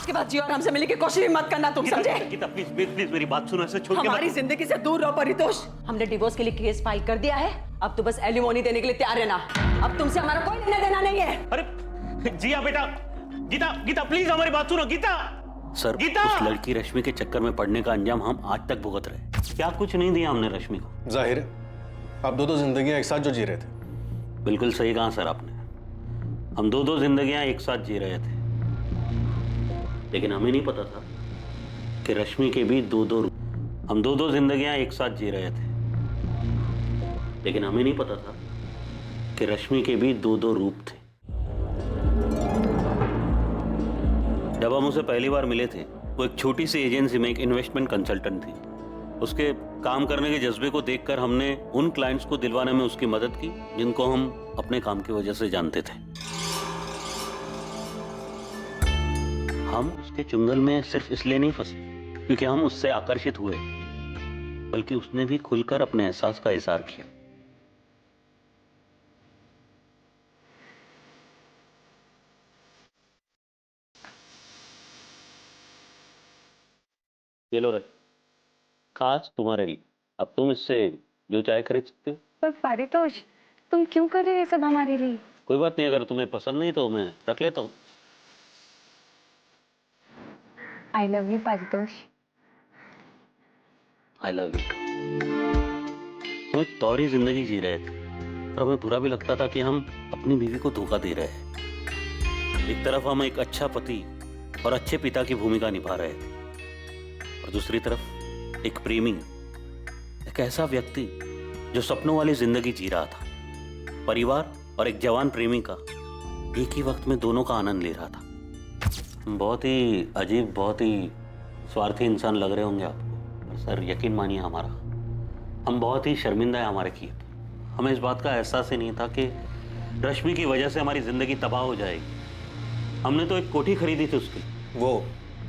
के बाद जियो और हमसे मिलने की कोशिश भी मत करना, तुम समझे? गीता प्लीज प्लीज मेरी बात सुनो, ऐसे छोड़ के हमारी जिंदगी से दूर रहो परितोष। हमने डिवोर्स के लिए केस फाइल कर दिया है, अब तो बस एलिमोनी देने के लिए तैयार रहना। अब तुमसे हमारा कोई लेना देना नहीं है। अरे जिया बेटा, गीता गीता प्लीज हमारी बात सुनो गीता। सर गीता! उस लड़की रश्मि के चक्कर में पड़ने का अंजाम हम आज तक भुगत रहे। क्या कुछ नहीं दिया हमने रश्मि को? जाहिर है आप दो जिंदगियां एक साथ जो जी रहे थे। बिल्कुल सही कहा सर आपने, हम दो जिंदगियां एक साथ जी रहे थे, लेकिन हमें नहीं पता था कि रश्मि के भी हम दो जिंदगियां एक साथ जी रहे थे, लेकिन हमें नहीं पता था कि रश्मि के भी दो रूप थे। जब हम उसे पहली बार मिले थे, वो एक छोटी सी एजेंसी में एक इन्वेस्टमेंट कंसल्टेंट थी। उसके काम करने के जज्बे को देखकर हमने उन क्लाइंट्स को दिलवाने में उसकी मदद की जिनको हम अपने काम की वजह से जानते थे। हम उसके चुंगल में सिर्फ इसलिए नहीं फंसे क्योंकि हम उससे आकर्षित हुए, बल्कि उसने भी खुलकर अपने एहसास का इजहार किया। ये लो रख, खास तुम्हारे लिए। अब तुम इससे जो चाहे खरीद सकते हो। पर पारितोष, तुम क्यों कर रहे हो ये सब हमारे लिए? कोई बात नहीं, अगर तुम्हें पसंद नहीं तो मैं रख लेता हूँ। I love you Paritosh. I love you. हम एक तौरी जिंदगी जी रहे थे और हमें बुरा भी लगता था कि हम अपनी बीवी को धोखा दे रहे हैं। एक तरफ हम एक अच्छा पति और अच्छे पिता की भूमिका निभा रहे थे, और दूसरी तरफ एक प्रेमी, एक ऐसा व्यक्ति जो सपनों वाली जिंदगी जी रहा था। परिवार और एक जवान प्रेमी का एक ही वक्त में दोनों का आनंद ले रहा था। बहुत ही अजीब, बहुत ही स्वार्थी इंसान लग रहे होंगे आपको, पर सर यकीन मानिए हमारा, हम बहुत ही शर्मिंदा है हमारे किए। हमें इस बात का एहसास ही नहीं था कि रश्मि की वजह से हमारी जिंदगी तबाह हो जाएगी। हमने तो एक कोठी खरीदी थी उसकी। वो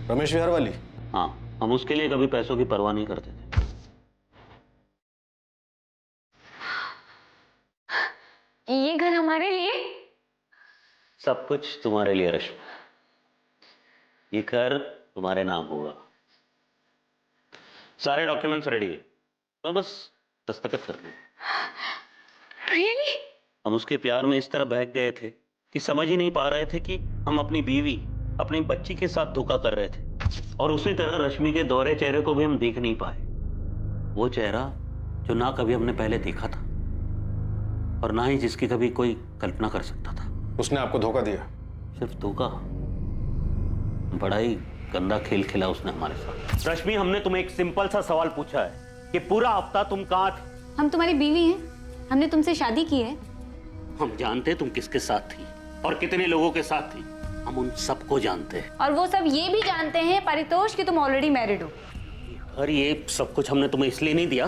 रमेश विहार वाली? हाँ, हम उसके लिए कभी पैसों की परवाह नहीं करते थे। ये घर हमारे लिए? सब कुछ तुम्हारे लिए रश्मि, ये घर तुम्हारे नाम होगा। सारे डॉक्यूमेंट्स रेडी है, तो बस दस्तखत कर लो। Really? हम उसके प्यार में इस तरह बह गए थे कि समझ ही नहीं पा रहे थे कि हम अपनी बीवी, अपनी बच्ची के साथ धोखा कर रहे थे, और उसी तरह रश्मि के दोहरे चेहरे को भी हम देख नहीं पाए। वो चेहरा जो ना कभी हमने पहले देखा था और ना ही जिसकी कभी कोई कल्पना कर सकता था। उसने आपको धोखा दिया? सिर्फ धोखा, बड़ा ही गंदा खेल खेला उसने हमारे साथ। रश्मि, हमने तुम्हें एक सिंपल सा सवाल पूछा है कि पूरा हफ्ता तुम कहाँ थे? हम तुम्हारी बीवी हैं, हमने तुमसे शादी की है। हम जानते तुम किसके साथ थी और कितने लोगों के साथ थी, हम उन सबको जानते हैं। और वो सब ये भी जानते हैं पारितोष कि तुम ऑलरेडी मैरिड हो। और ये सब कुछ हमने तुम्हें इसलिए नहीं दिया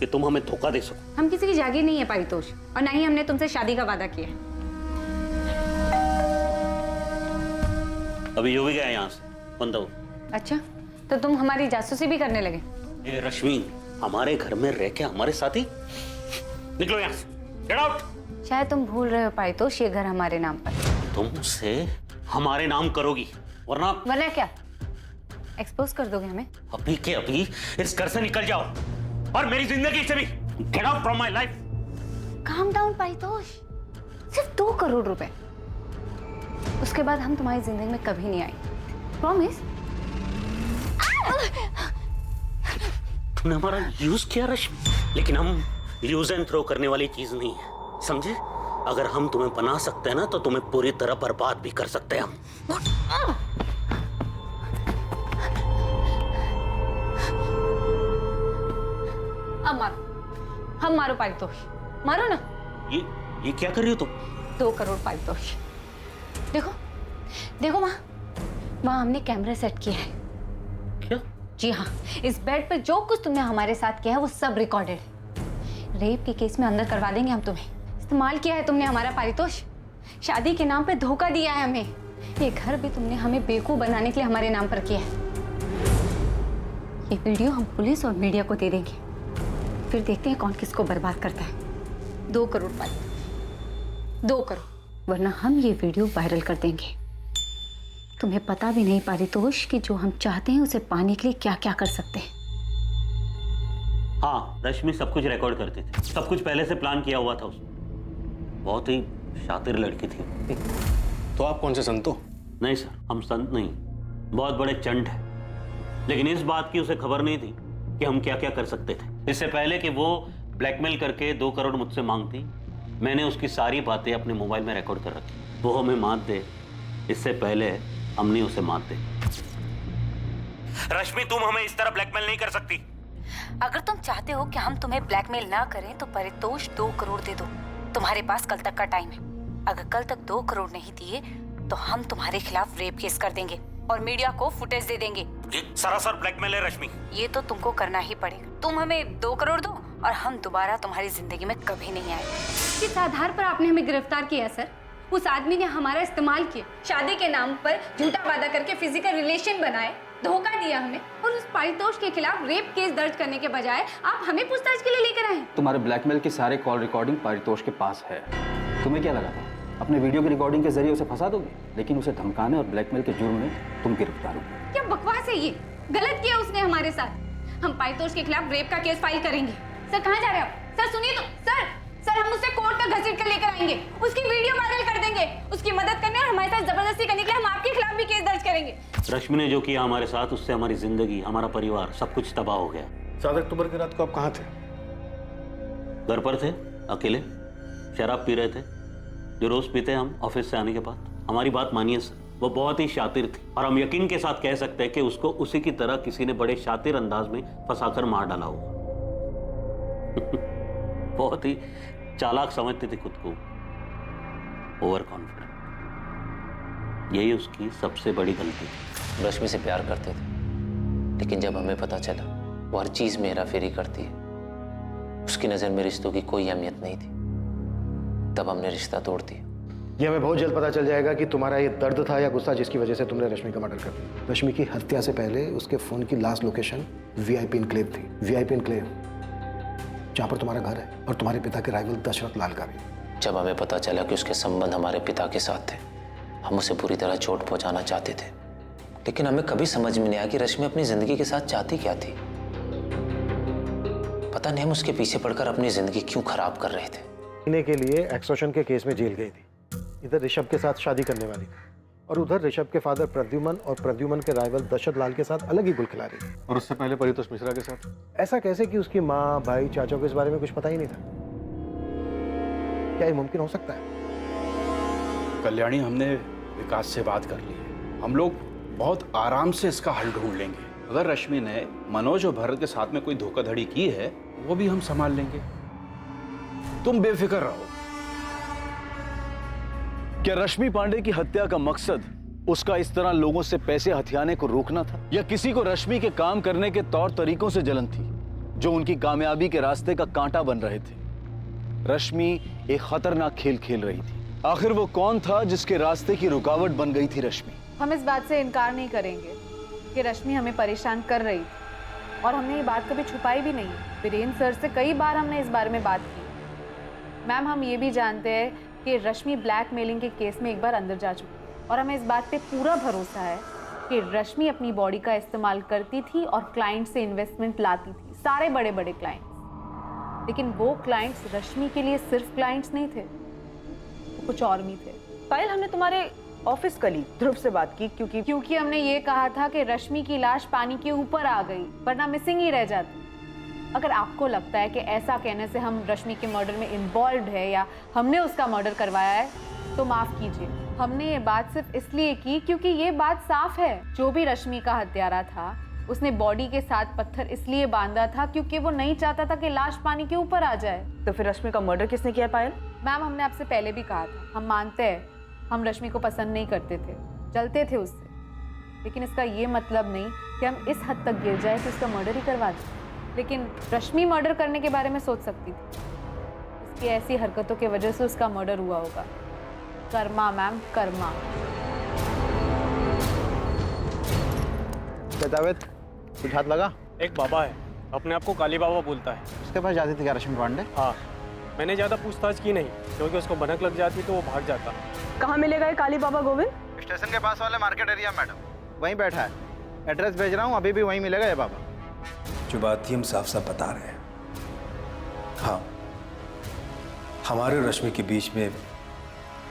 कि तुम हमें धोखा दे सको। हम किसी की जागीर नहीं है पारितोष, और ना ही हमने तुमसे शादी का वादा किया है। अभी जो भी गया यहाँ से बंद हो। अच्छा, तो तुम हमारी जासूसी भी करने लगे? ये रश्मि, हमारे घर में रह के हमारे साथी, निकलो यहाँ से, गेट आउट। शायद तुम भूल रहे हो पारितोष, ये घर हमारे नाम पर। तुम उसे हमारे नाम करोगी, वरना क्या एक्सपोज कर दोगे हमें? अभी के अभी इस घर से निकल जाओ और मेरी जिंदगी से भी। Get out from my life. Calm down Paritosh, सिर्फ 2 करोड़ रुपए, उसके बाद हम तुम्हारी जिंदगी में कभी नहीं आएंगे, प्रॉमिस। तुमने हमारा यूज किया रश्मि, लेकिन हम यूज एंड थ्रो करने वाली चीज नहीं है, समझे? अगर हम तुम्हें बना सकते हैं ना, तो तुम्हें पूरी तरह बर्बाद भी कर सकते हैं हम। अब मारो, हम मारो पारितोष, मारो ना। ये क्या कर रही हो तुम? 2 करोड़ पारितोष। देखो देखो, वहाँ हमने कैमरा सेट किया है। क्या? जी हाँ, इस बेड पर जो कुछ तुमने हमारे साथ किया है वो सब रिकॉर्डेड है। रेप के केस में अंदर करवा देंगे हम तुम्हें। इस्तेमाल किया है तुमने हमारा पारितोष, शादी के नाम पे धोखा दिया है हमें। ये घर भी तुमने हमें बेवकूफ बनाने के लिए हमारे नाम पर किया है। ये वीडियो हम पुलिस और मीडिया को दे देंगे, फिर देखते हैं कौन किसको बर्बाद करता है। 2 करोड़ पारितोष, 2 करोड़, वरना हम ये वीडियो वायरल कर देंगे। तुम्हें पता भी नहीं पारितोष कि जो हम चाहते हैं उसे पाने के लिए क्या क्या कर सकते हैं। हाँ, रश्मि सब कुछ रिकॉर्ड करती थी, सब कुछ पहले से प्लान किया हुआ था उसने। बहुत ही शातिर लड़की थी। तो आप कौन से संत हो? नहीं सर, हम संत नहीं, बहुत बड़े चंट हैं। लेकिन इस बात की उसे खबर नहीं थी कि हम क्या क्या कर सकते थे। इससे पहले कि वो ब्लैकमेल करके 2 करोड़ मुझसे मांगती, मैंने उसकी सारी बातें अपने मोबाइल में रिकॉर्ड कर रखी। वो हमें मात दे इससे पहले हमने उसे मात दे। रश्मि, तुम हमें इस तरह ब्लैकमेल नहीं कर सकती। अगर तुम चाहते हो कि हम तुम्हें ब्लैकमेल ना करें तो परितोष 2 करोड़ दे दो। तुम्हारे पास कल तक का टाइम है। अगर कल तक 2 करोड़ नहीं दिए तो हम तुम्हारे खिलाफ रेप केस कर देंगे और मीडिया को फुटेज दे देंगे। ये सरासर ब्लैकमेल है रश्मि। ये तो तुमको करना ही पड़ेगा। तुम हमें 2 करोड़ दो और हम दोबारा तुम्हारी जिंदगी में कभी नहीं आए। किस आधार पर आपने हमें गिरफ्तार किया सर? उस आदमी ने हमारा इस्तेमाल किया, शादी के नाम पर झूठा वादा करके फिजिकल रिलेशन बनाए, धोखा दिया हमें, और उस पारितोष के खिलाफ रेप केस दर्ज करने के बजाय आप हमें पूछताछ के लिए लेकर आए। तुम्हारे ब्लैकमेल के सारे कॉल रिकॉर्डिंग पारितोष के पास है। तुम्हें क्या लगा था अपने वीडियो की रिकॉर्डिंग के जरिए उसे फंसा दोगे? लेकिन उसे धमकाने और ब्लैकमेल के जुर्म में तुम गिरफ्तार हो। क्या बकवास है ये? गलत किया उसने हमारे साथ। हम पारितोष के खिलाफ रेप का केस फाइल करेंगे। सर कहाँ जा रहे हैं आप? सर सुनिए तो। सर हम उसे कोर्ट तक घसीट कर लेकर आएंगे, उसकी वीडियो वायरल कर देंगे, उसकी मदद करने और हमारे साथ जबरदस्ती करने के लिए हम आपके खिलाफ भी केस दर्ज करेंगे। रश्मि ने जो किया हमारे साथ, उससे हमारी जिंदगी, हमारा परिवार, सब कुछ तबाह हो गया। 7 अक्टूबर की रात को आप कहाँ थे? घर पर थे, अकेले शराब पी रहे थे, जो रोज पीते हैं हम ऑफिस से आने के बाद। हमारी बात मानिए सर, वो बहुत ही शातिर थी और हम यकीन के साथ कह सकते हैं कि उसको उसी की तरह किसी ने बड़े शातिर अंदाज में फंसाकर मार डाला हो। बहुत ही चालाक समझती थी खुद को, ओवर कॉन्फिडेंट। यही उसकी सबसे बड़ी गलती थी। रश्मि से प्यार करते थे, लेकिन जब हमें पता चला वो हर चीज में हेरा फेरी करती है, उसकी नजर में रिश्तों की कोई अहमियत नहीं थी, तब हमने रिश्ता तोड़ दिया। ये हमें बहुत जल्द पता चल जाएगा कि तुम्हारा ये दर्द था या गुस्सा जिसकी वजह से तुमने रश्मि का मर्डर कर दिया। रश्मि की हत्या से पहले उसके फोन की लास्ट लोकेशन वीआईपी एन्क्लेव थी। वीआईपी एन्क्लेव जहाँ पर तुम्हारा घर है और तुम्हारे पिता के राइवल दशरथ लाल का भी। जब हमें पता चला कि उसके संबंध हमारे पिता के साथ थे, हम उसे पूरी तरह चोट पहुंचाना चाहते थे, लेकिन हमें कभी समझ में नहीं आया कि रश्मि अपनी जिंदगी के साथ चाहती क्या थी। पता नहीं हम उसके पीछे पड़कर अपनी जिंदगी क्यों खराब कर रहे थे। इन्हें के लिए एक्सटॉर्शन के केस में जेल गई थी। इधर ऋषभ के साथ शादी करने वाली थी और उधर ऋषभ के फादर प्रद्युमन और प्रद्युमन के राइवल दशरथ लाल के साथ अलग ही गुल खिला रही थी। और उससे पहले परितोष मिश्रा के साथ। ऐसा कैसे कि उसकी माँ, भाई, चाचा को इस बारे में कुछ पता ही नहीं था? क्या ये मुमकिन हो सकता है? कल्याणी, हमने विकास से बात कर ली है। हम लोग बहुत आराम से इसका हल ढूंढ लेंगे। अगर रश्मि ने मनोज और भरत के साथ में कोई धोखाधड़ी की है, वो भी हम संभाल लेंगे। तुम बेफिक्र रहो। क्या रश्मि पांडे की हत्या का मकसद उसका इस तरह लोगों से पैसे हथियाने को रोकना था, या किसी को रश्मि के काम करने के तौर तरीकों से जलन थी जो उनकी कामयाबी के रास्ते का कांटा बन रहे थे? रश्मि एक खतरनाक खेल खेल रही थी। आखिर वो कौन था जिसके रास्ते की रुकावट बन गई थी रश्मि? हम इस बात से इनकार नहीं करेंगे कि रश्मि हमें परेशान कर रही थी और हमने ये बात कभी छुपाई भी नहीं। वीरेंद्र सर से कई बार हमने इस बारे में बात की। मैम, हम ये भी जानते हैं कि रश्मि ब्लैकमेलिंग के केस में एक बार अंदर जा चुकी है और हमें इस बात पे पूरा भरोसा है कि रश्मि अपनी बॉडी का इस्तेमाल करती थी और क्लाइंट से इन्वेस्टमेंट लाती थी, सारे बड़े बड़े क्लाइंट्स। लेकिन वो क्लाइंट्स रश्मि के लिए सिर्फ क्लाइंट्स नहीं थे, वो कुछ और भी थे। पायल, हमने तुम्हारे ऑफिस कलीग ध्रुव से बात की क्योंकि हमने ये कहा था कि रश्मि की लाश पानी के ऊपर आ गई वरना मिसिंग ही रह जाती। अगर आपको लगता है कि ऐसा कहने से हम रश्मि के मर्डर में इन्वॉल्व है या हमने उसका मर्डर करवाया है, तो माफ कीजिए। हमने ये बात सिर्फ इसलिए की क्योंकि ये बात साफ है, जो भी रश्मि का हत्यारा था उसने बॉडी के साथ पत्थर इसलिए बांधा था क्योंकि वो नहीं चाहता था कि लाश पानी के ऊपर आ जाए। तो फिर रश्मि का मर्डर किसने किया पायल? मैम, हमने आपसे पहले भी कहा था, हम मानते हैं हम रश्मि को पसंद नहीं करते थे, जलते थे उससे, लेकिन इसका ये मतलब नहीं कि हम इस हद तक गिर जाए कि उसका मर्डर ही करवा दें। लेकिन रश्मि मर्डर करने के बारे में सोच सकती थी। इसकी ऐसी हरकतों की वजह से उसका मर्डर हुआ होगा। कर्मा मैम, कर्मा। जावेद, कुछ हाथ लगा? एक बाबा है, अपने आप को काली बाबा बोलता है। उसके पास जाती थी क्या रश्मि पांडे? हाँ, मैंने ज़्यादा पूछताछ की नहीं क्योंकि उसको भनक लग जाती तो वो भाग जाता। कहाँ मिलेगा ये काली बाबा गोविंद? स्टेशन के पास वाले मार्केट एरिया मैडम, वहीं बैठा है। एड्रेस भेज रहा हूँ, अभी भी वहीं मिलेगा ये बाबा। जो बात थी हम साफ साफ बता रहे हैं। हाँ, हमारे और रश्मि के बीच में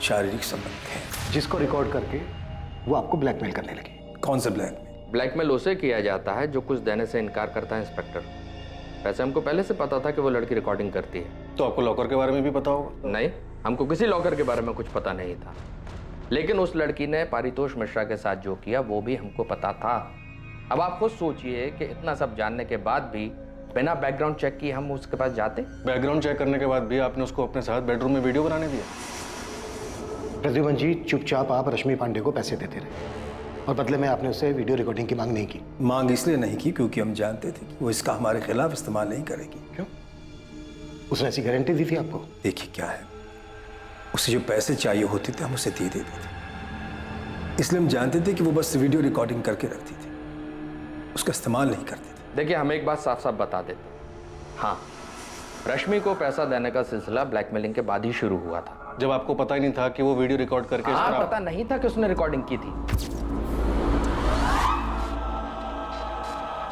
शारीरिक संबंध है, जिसको रिकॉर्ड करके वो आपको ब्लैकमेल करने लगी। कौन सा ब्लैकमेल? ब्लैकमेल उसे किया जाता है जो कुछ देने से इनकार करता है इंस्पेक्टर। वैसे हमको पहले से पता था कि वो लड़की रिकॉर्डिंग करती है। तो आपको लॉकर के बारे में भी पता होगा? नहीं, हमको किसी लॉकर के बारे में कुछ पता नहीं था, लेकिन उस लड़की ने पारितोष मिश्रा के साथ जो किया वो भी हमको पता था। अब आप खुद सोचिए कि इतना सब जानने के बाद भी बिना बैकग्राउंड चेक किए हम उसके पास जाते। बैकग्राउंड चेक करने के बाद भी आपने उसको अपने साथ बेडरूम में वीडियो बनाने दिया? प्रद्युमन जी, चुपचाप आप रश्मि पांडे को पैसे देते रहे और बदले में आपने उससे वीडियो रिकॉर्डिंग की मांग नहीं की। मांग इसलिए नहीं की क्योंकि हम जानते थे कि वो इसका हमारे खिलाफ इस्तेमाल नहीं करेगी। क्यों? उसने ऐसी गारंटी दी थी आपको? देखिए क्या है, उसे जो पैसे चाहिए होते थे हम उसे दे देते थे, इसलिए हम जानते थे कि वो बस वीडियो रिकॉर्डिंग करके रखती थी, उसका इस्तेमाल नहीं करते थे। देखिए, हम एक बात साफ साफ बता देते, हाँ, रश्मि को पैसा देने का सिलसिला ब्लैकमेलिंग के बाद ही शुरू हुआ था। जब आपको पता ही नहीं था कि वो वीडियो रिकॉर्ड करके हाँ, पता नहीं था कि उसने रिकॉर्डिंग की थी।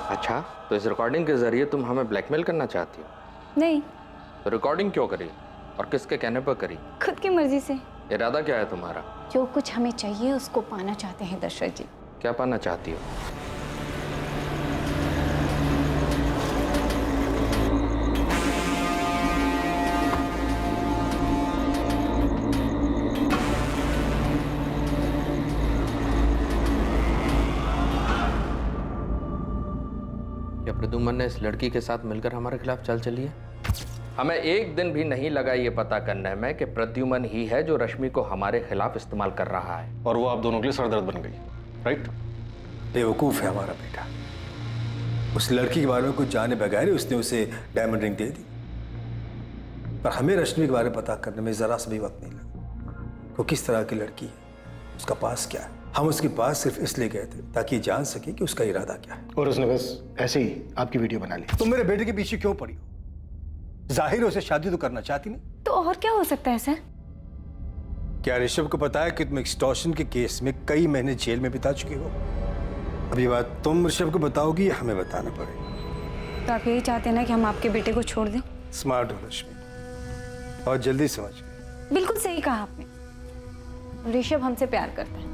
अच्छा, तो इस रिकॉर्डिंग के जरिए तुम हमें ब्लैकमेल करना चाहती हो? नहीं, तो रिकॉर्डिंग क्यों करी और किसके कहने पर करी? खुद की मर्जी से। इरादा क्या है तुम्हारा? जो कुछ हमें चाहिए उसको पाना चाहते हैं दशरथ जी। क्या पाना चाहती हो? क्या प्रद्युमन ने इस लड़की के साथ मिलकर हमारे खिलाफ चाल चली है? हमें एक दिन भी नहीं लगा ये पता करने में कि प्रद्युमन ही है जो रश्मि को हमारे खिलाफ इस्तेमाल कर रहा है, और वो आप दोनों के लिए सरदर्द बन गई, राइट? बेवकूफ़ है हमारा बेटा। उस लड़की के बारे में कुछ जाने बगैर ही उसने उसे डायमंड रिंग दे दी, पर हमें रश्मि के बारे में पता करने में ज़रा सा भी वक्त नहीं लगा। वो किस तरह की लड़की है, उसका पास क्या है। हम उसके पास सिर्फ इसलिए गए थे ताकि जान सके कि उसका इरादा क्या है। और उसने बस ऐसे ही आपकी वीडियो बना ली। तुम मेरे बेटे के पीछे क्यों पड़ी हो? जाहिर है उसे शादी तो करना चाहती नहीं। तो और क्या हो सकता है सर? क्या ऋषभ को पता है कि तुम एक्सटॉर्शन के केस में कई महीने जेल में बिता चुके हो? अब ये बात तुम ऋषभ को बताओगी या हमें बताना पड़ेगा? तो आप यही चाहते हैं ना कि हम आपके बेटे को छोड़ दें? स्मार्ट हो रश्मि, और जल्दी समझ गए। बिल्कुल सही कहा आपने। ऋषभ हमसे प्यार करता है,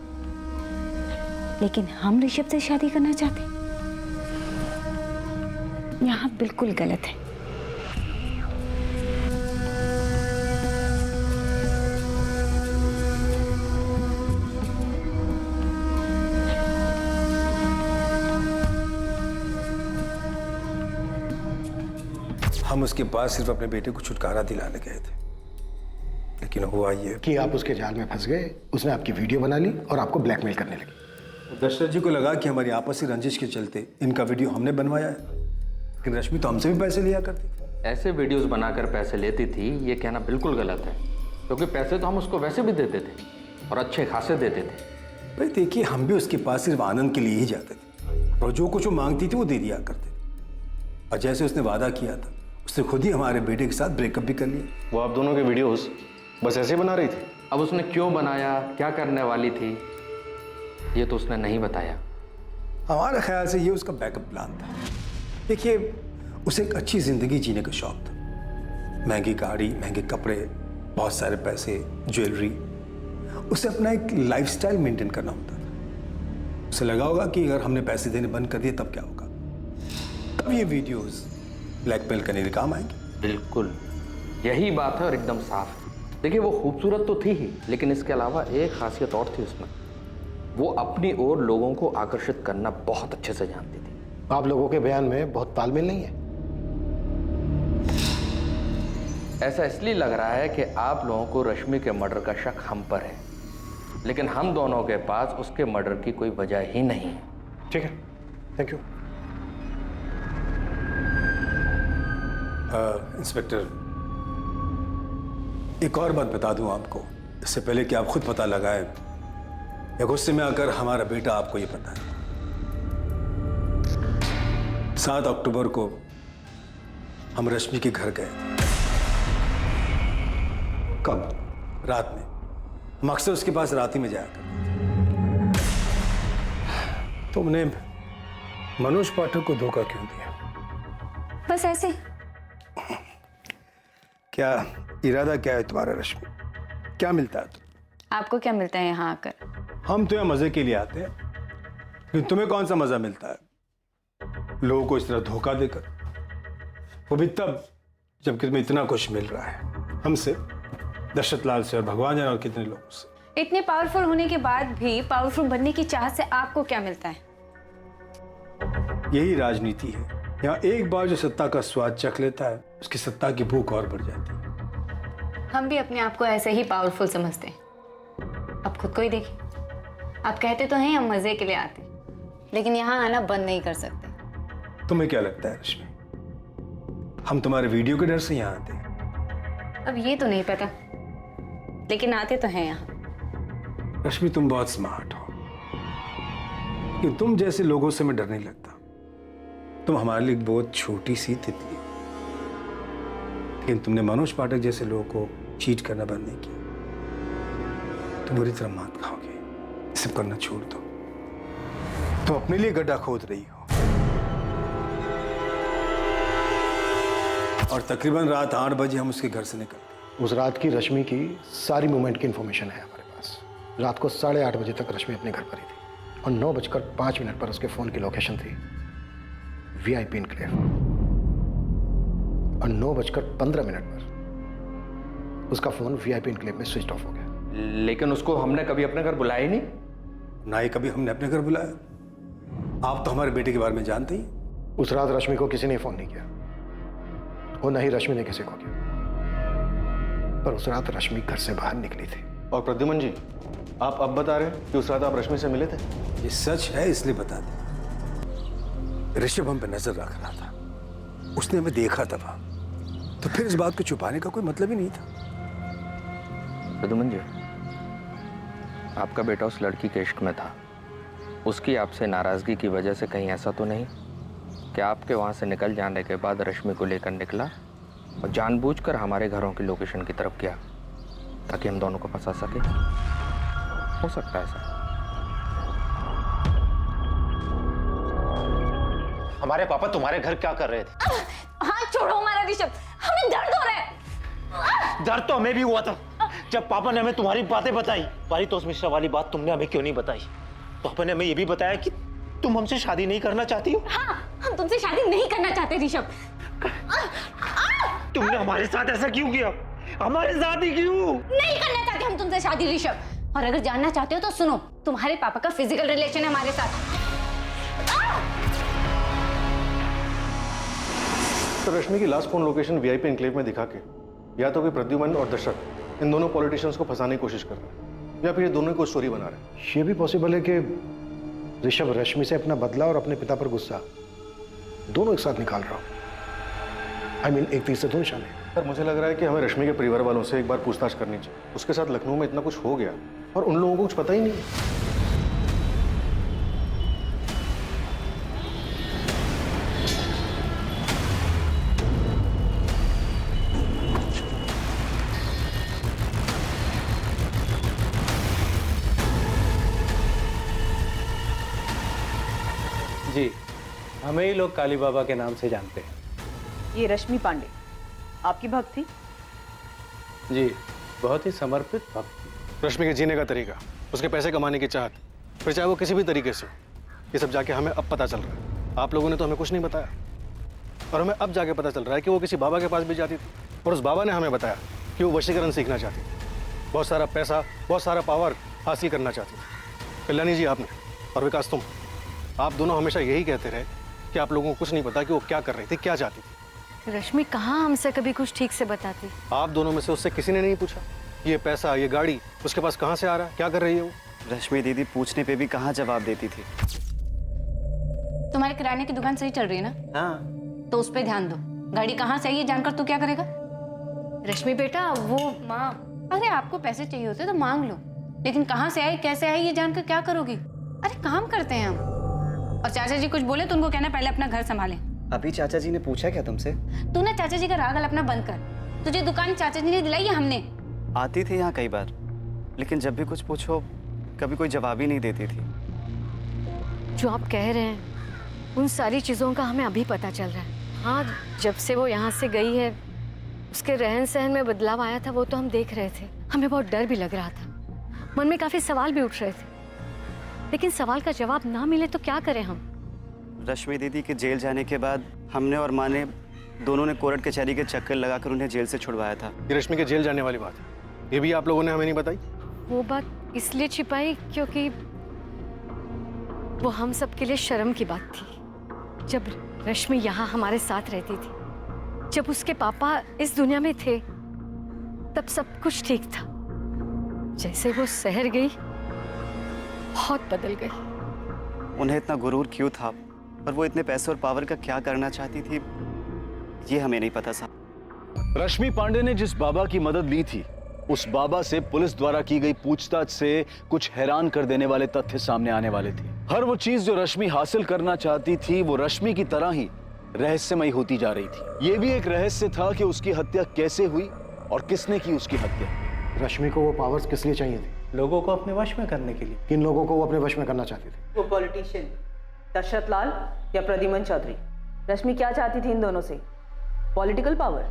लेकिन हम ऋषभ से शादी करना चाहते हैं। यहाँ बिल्कुल गलत है। हम उसके पास सिर्फ अपने बेटे को छुटकारा दिलाने गए थे, लेकिन हुआ ये कि आप उसके जाल में फंस गए। उसने आपकी वीडियो बना ली और आपको ब्लैकमेल करने लगी। दशरथ जी को लगा कि हमारी आपसी रंजिश के चलते इनका वीडियो हमने बनवाया है, लेकिन रश्मि तो हमसे भी पैसे लिया करती थी। ऐसे वीडियोस बनाकर पैसे लेती थी, ये कहना बिल्कुल गलत है, क्योंकि पैसे तो हम उसको वैसे भी देते थे और अच्छे खासे देते थे। भाई देखिए, हम भी उसके पास सिर्फ आनंद के लिए ही जाते थे, और जो कुछ वो मांगती थी वो दे दिया करते थे। और जैसे उसने वादा किया था, उसने खुद ही हमारे बेटे के साथ ब्रेकअप भी कर लिया। वो आप दोनों के वीडियोस बस ऐसे ही बना रही थी? अब उसने क्यों बनाया, क्या करने वाली थी, ये तो उसने नहीं बताया। हमारे ख्याल से ये उसका बैकअप प्लान था। देखिए, उसे एक अच्छी जिंदगी जीने का शौक था। महंगी गाड़ी, महंगे कपड़े, बहुत सारे पैसे, ज्वेलरी। उसे अपना एक लाइफस्टाइल मेंटेन करना होता था। उसे लगा होगा कि अगर हमने पैसे देने बंद कर दिए तब क्या होगा, तब ये वीडियोस ब्लैकमेल करने के काम आएंगे। बिल्कुल यही बात है और एकदम साफ। देखिए, वो खूबसूरत तो थी ही, लेकिन इसके अलावा एक खासियत और थी उसमें। वो अपनी ओर लोगों को आकर्षित करना बहुत अच्छे से जानती थी। आप लोगों के बयान में बहुत तालमेल नहीं है। ऐसा इसलिए लग रहा है कि आप लोगों को रश्मि के मर्डर का शक हम पर है, लेकिन हम दोनों के पास उसके मर्डर की कोई वजह ही नहीं है। ठीक है, थैंक यू। इंस्पेक्टर, एक और बात बता दूं आपको, इससे पहले कि आप खुद पता लगाएं या गुस्से में आकर हमारा बेटा आपको ये पता है। 7 अक्टूबर को हम रश्मि के घर गए थे। कब? रात में। हम अक्सर उसके पास रात ही में जाया करते थे। तुमने मनोज पाठक को धोखा क्यों दिया? बस ऐसे। क्या इरादा क्या है तुम्हारा रश्मि? क्या मिलता है? आपको क्या मिलता है यहाँ आकर? हम तो यहाँ मजे के लिए आते हैं, लेकिन तुम्हें कौन सा मजा मिलता है लोगों को इस तरह धोखा देकर? वो भी तब जबकि तुम्हें इतना कुछ मिल रहा है हमसे, दशरथ लाल से और भगवान जाने और कितने लोगों से। इतने पावरफुल होने के बाद भी पावरफुल बनने की चाहत से आपको क्या मिलता है? यही राजनीति है। यहाँ एक बार जो सत्ता का स्वाद चख लेता है उसकी सत्ता की भूख और बढ़ जाती है। हम भी अपने आप को ऐसे ही पावरफुल समझते हैं। अब खुद को ही देखिए, आप कहते तो हैं हम मजे के लिए आते, लेकिन यहाँ आना बंद नहीं कर सकते। तुम्हें क्या लगता है रश्मि, हम तुम्हारे वीडियो के डर से यहाँ आते हैं? अब ये तो नहीं पता, लेकिन आते तो हैं यहाँ। रश्मि तुम बहुत स्मार्ट हो, कि तुम जैसे लोगों से मैं डर नहीं लगता। तुम हमारे लिए बहुत छोटी सी तितली हो, लेकिन तुमने मनोज पाठक जैसे लोगों को चीट करना बंद नहीं किया। तुम बुरी तरह मात खाओगे, ये सब करना छोड़ दो। तुम अपने लिए गड्ढा खोद रही हो। और तकरीबन रात 8 बजे हम उसके घर से निकल गए। उस रात की रश्मि की सारी मूवमेंट की इंफॉर्मेशन है हमारे पास। रात को 8:30 बजे तक रश्मि अपने घर पर ही थी और 9:05 पर उसके फोन की लोकेशन थी VIP एन्क्लेव, और 9:15 पर उसका फोन VIP एन्क्लेव में स्विच ऑफ हो गया। लेकिन उसको हमने कभी अपने घर बुलाया ही नहीं। ना ही कभी हमने अपने घर बुलाया। आप तो हमारे बेटे के बारे में जानते ही। उस रात रश्मि को किसी ने फोन नहीं किया और न ही रश्मि ने किसी को किया, पर उस रात रश्मि घर से बाहर निकली थी। और प्रद्युमन जी, आप अब बता रहे हैं कि उस रात आप रश्मि से मिले थे? ये सच है, इसलिए बता दें। ऋषभ हम पे नजर रख रहा था, उसने हमें देखा था वहां, तो फिर इस बात को छुपाने का कोई मतलब ही नहीं था। प्रद्युमन जी, आपका बेटा उस लड़की के इश्क में था। उसकी आपसे नाराजगी की वजह से कहीं ऐसा तो नहीं कि आपके वहां से निकल जाने के बाद रश्मि को लेकर निकला और जानबूझकर हमारे घरों की लोकेशन की तरफ गया ताकि हम दोनों को फंसा सके? हो सकता है ऐसा। हमारे पापा तुम्हारे घर क्या कर रहे थे? हाथ छोड़ो हमारा ऋषभ, हमें दर्द हो रहा है। दर्द तो हमें भी हुआ था जब पापा ने हमें तुम्हारी बातें बताई। पारितोष मिश्रा वाली बात तुमने हमें क्यों नहीं बताई? पापा ने हमें यह भी बताया कि तुम हमसे शादी नहीं करना चाहती हो। हाँ, हम तुमसे शादी नहीं करना चाहते ऋषभ। तुमने हमारे साथ ऐसा क्यों किया? हमारे साथ ही क्यों? नहीं करना चाहते हम तुमसे शादी ऋषभ, और अगर जानना चाहते हो तो सुनो, तुम्हारे पापा का फिजिकल रिलेशन है हमारे साथ। तो रश्मि की last phone location VIP enclave में दिखा के या तो कोई प्रद्युमन और दशरथ इन दोनों पॉलिटिशियंस को फंसाने की कोशिश कर रहे हैं, या फिर ये दोनों को स्टोरी बना रहे हैं। ये भी पॉसिबल है कि ऋषभ रश्मि से अपना बदला और अपने पिता पर गुस्सा दोनों एक साथ निकाल रहा हो। I mean, एक तीर से दो निशाने। पर मुझे लग रहा है कि हमें रश्मि के परिवार वालों से एक बार पूछताछ करनी चाहिए। उसके साथ लखनऊ में इतना कुछ हो गया और उन लोगों को कुछ पता ही नहीं। जी, हमें ही लोग काली बाबा के नाम से जानते हैं। ये रश्मि पांडे आपकी भक्त थी? जी, बहुत ही समर्पित भक्त। रश्मि के जीने का तरीका, उसके पैसे कमाने की चाहत, फिर चाहे वो किसी भी तरीके से, ये सब जाके हमें अब पता चल रहा है। आप लोगों ने तो हमें कुछ नहीं बताया, और हमें अब जाके पता चल रहा है कि वो किसी बाबा के पास भी जाती थी, और उस बाबा ने हमें बताया कि वो वशीकरण सीखना चाहती थी, बहुत सारा पैसा, बहुत सारा पावर हासिल करना चाहती थी। कल्याणी जी आपने और विकास तुम, आप दोनों हमेशा यही कहते रहे कि आप लोगों को कुछ नहीं पता कि वो क्या कर रही थी, क्या चाहती थी। रश्मि कहाँ हमसे कभी कुछ ठीक से बताती। आप दोनों में से उससे किसी ने नहीं पूछा ये पैसा, ये गाड़ी उसके पास कहाँ से आ रहा है, क्या कर रही है वो? रश्मि दीदी पूछने पे भी कहाँ जवाब देती थी। तुम्हारे किराने की दुकान सही चल रही है ना? हाँ। तो उस पे ध्यान दो। गाड़ी कहाँ से आई ये जानकर तू क्या करेगा? रश्मि बेटा, वो माँ, अरे आपको पैसे चाहिए होते तो मांग लो, लेकिन कहाँ से आई, कैसे आई, ये जानकर क्या करोगी? अरे काम करते हैं हम। और चाचा जी कुछ बोले तो उनको कहना पहले अपना घर संभालें। अभी चाचा जी ने पूछा क्या तुमसे? तू ना चाचा जी का राग अपना बंद कर। तुझे दुकान चाचा जी ने दिलाई है हमने। आती थी यहाँ कई बार, लेकिन जब भी कुछ पूछो कभी कोई जवाब ही नहीं देती थी। जो आप कह रहे हैं उन सारी चीज़ों का हमें अभी पता चल रहा है। हाँ, जब से वो यहाँ से गई है उसके रहन सहन में बदलाव आया था, वो तो हम देख रहे थे। हमें बहुत डर भी लग रहा था, मन में काफ़ी सवाल भी उठ रहे थे, लेकिन सवाल का जवाब ना मिले तो क्या करें हम। रश्मि दीदी के जेल जाने के बाद हमने और माँ ने दोनों ने कोर्ट कचहरी के चक्कर लगाकर उन्हें जेल से छुड़वाया था। ये रश्मि के जेल जाने वाली बात है, ये भी आप लोगों ने हमें नहीं बताई? वो बात इसलिए छिपाई क्योंकि वो हम सब के लिए शर्म की बात थी। जब रश्मि यहाँ हमारे साथ रहती थी, जब उसके पापा इस दुनिया में थे, तब सब कुछ ठीक था। जैसे वो शहर गई, बहुत बदल गई। उन्हें इतना गुरूर क्यों था और वो इतने पैसे और पावर का क्या करना चाहती थी, ये हमें नहीं पता साहब। रश्मि पांडे ने जिस बाबा की मदद ली थी, उस बाबा से पुलिस द्वारा की गई पूछताछ से कुछ हैरान कर देने वाले तथ्य सामने आने वाले थे। हर वो चीज जो रश्मि हासिल करना चाहती थी, वो रश्मि की तरह ही रहस्यमयी होती जा रही थी। ये भी एक रहस्य था कि उसकी हत्या कैसे हुई और किसने की उसकी हत्या। रश्मि को वो पावर्स किस लिए चाहिए थे? लोगों को अपने वश में करने के लिए। किन लोगों को वो अपने वश में करना चाहती थी? वो पॉलिटिशियन दशरथ लाल या प्रद्युमन चौधरी। रश्मि क्या चाहती थी इन दोनों से? Political power?